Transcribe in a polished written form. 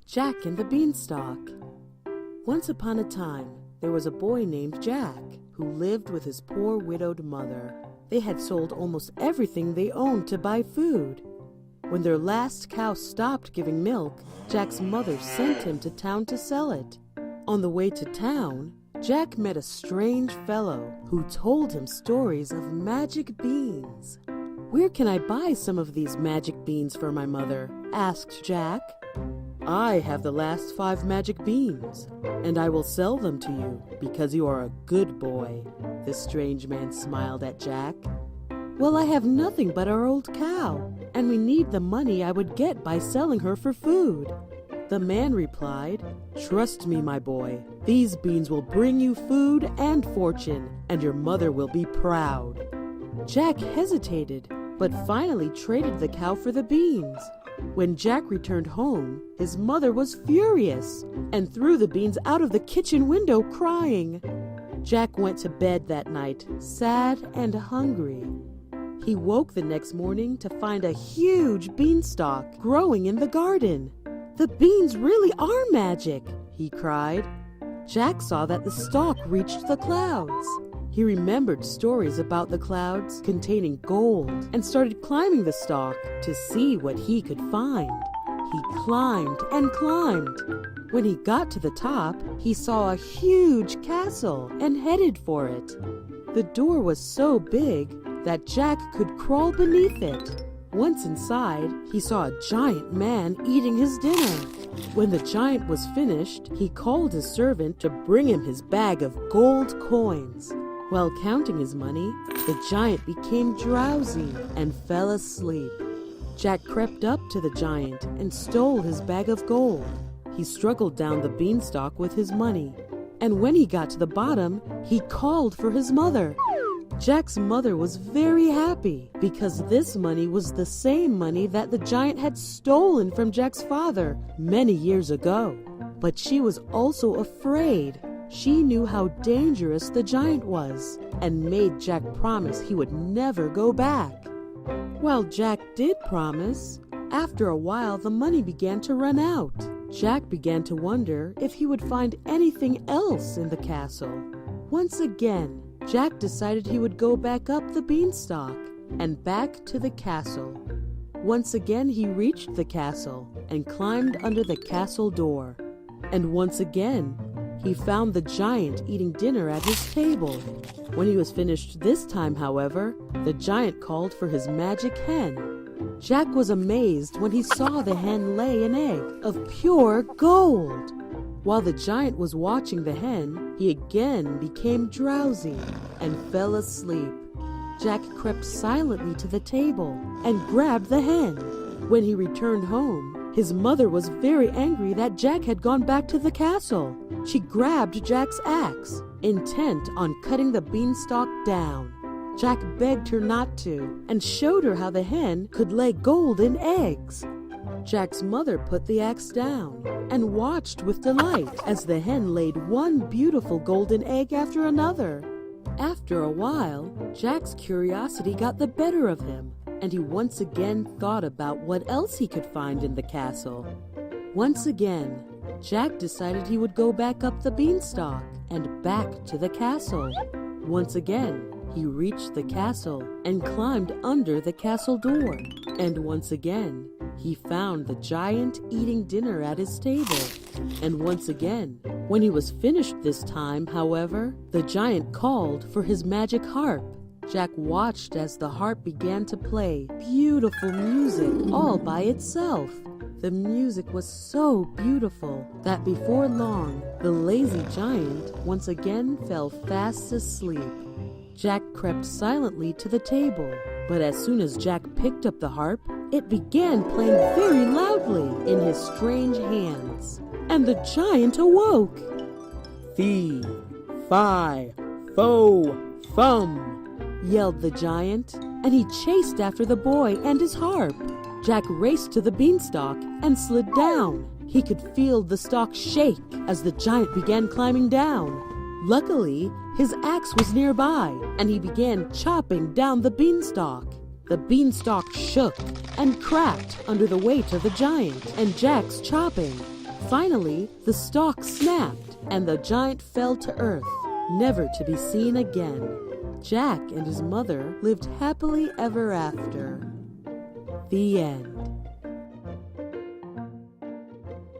Jack and the Beanstalk. Once upon a time, there was a boy named Jack who lived with his poor widowed mother. They had sold almost everything they owned to buy food. When their last cow stopped giving milk, Jack's mother sent him to town to sell it. On the way to town, Jack met a strange fellow who told him stories of magic beans. "Where can I buy some of these magic beans for my mother?" asked Jack. "I have the last 5 magic beans, and I will sell them to you because you are a good boy." The strange man smiled at Jack. "Well, I have nothing but our old cow, and we need the money I would get by selling her for food." The man replied, "Trust me, my boy. These beans will bring you food and fortune, and your mother will be proud." Jack hesitated, but finally traded the cow for the beans. When Jack returned home, his mother was furious and threw the beans out of the kitchen window crying. Jack went to bed that night, sad and hungry. He woke the next morning to find a huge beanstalk growing in the garden. "The beans really are magic," he cried. Jack saw that the stalk reached the clouds. He remembered stories about the clouds containing gold and started climbing the stalk to see what he could find. He climbed and climbed. When he got to the top, he saw a huge castle and headed for it. The door was so big that Jack could crawl beneath it. Once inside, he saw a giant man eating his dinner. When the giant was finished, he called his servant to bring him his bag of gold coins. While counting his money, the giant became drowsy and fell asleep. Jack crept up to the giant and stole his bag of gold. He struggled down the beanstalk with his money, and when he got to the bottom, he called for his mother. Jack's mother was very happy because this money was the same money that the giant had stolen from Jack's father many years ago. But she was also afraid. She knew how dangerous the giant was and made Jack promise he would never go back. Well, Jack did promise. After a while, the money began to run out. Jack began to wonder if he would find anything else in the castle. Once again, Jack decided he would go back up the beanstalk and back to the castle. Once again, he reached the castle and climbed under the castle door. And once again, he found the giant eating dinner at his table. When he was finished this time, however, the giant called for his magic hen. Jack was amazed when he saw the hen lay an egg of pure gold. While the giant was watching the hen, he again became drowsy and fell asleep. Jack crept silently to the table and grabbed the hen. When he returned home, his mother was very angry that Jack had gone back to the castle. She grabbed Jack's axe, intent on cutting the beanstalk down. Jack begged her not to and showed her how the hen could lay golden eggs. Jack's mother put the axe down and watched with delight as the hen laid one beautiful golden egg after another. After a while, Jack's curiosity got the better of him, and he once again thought about what else he could find in the castle. Once again, Jack decided he would go back up the beanstalk and back to the castle. Once again, he reached the castle and climbed under the castle door. And once again, he found the giant eating dinner at his table. And once again, when he was finished this time, however, the giant called for his magic harp. Jack watched as the harp began to play beautiful music all by itself. The music was so beautiful that before long, the lazy giant once again fell fast asleep. Jack crept silently to the table, but as soon as Jack picked up the harp, it began playing very loudly in his strange hands, and the giant awoke. "Fee, fi, fo, fum," yelled the giant, and he chased after the boy and his harp. Jack raced to the beanstalk and slid down. He could feel the stalk shake as the giant began climbing down. Luckily, his axe was nearby, and he began chopping down the beanstalk. The beanstalk shook and cracked under the weight of the giant and Jack's chopping. Finally, the stalk snapped, and the giant fell to earth, never to be seen again. Jack and his mother lived happily ever after. The end.